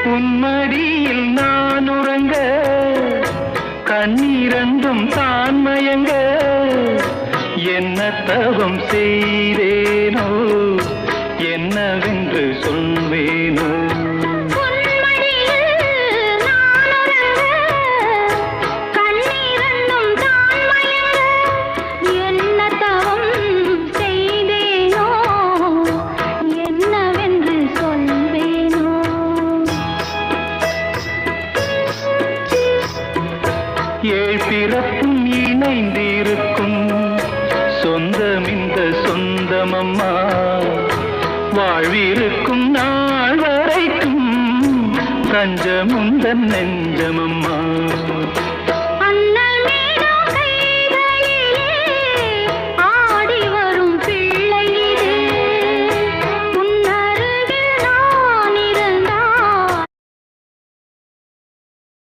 உன்மடியில் நான் உறங்க கண்ணீரண்டும் தான் மயங்க என்ன தவம் செய்தேனோ என்னவென்று சொல்வேனோ ஏழ் பிறப்பும் இணைந்திருக்கும் சொந்தம் இந்த சொந்தமம்மா வாழ்விருக்கும் நாள் வரைக்கும் தஞ்சமுந்தன் நெஞ்சமம்மா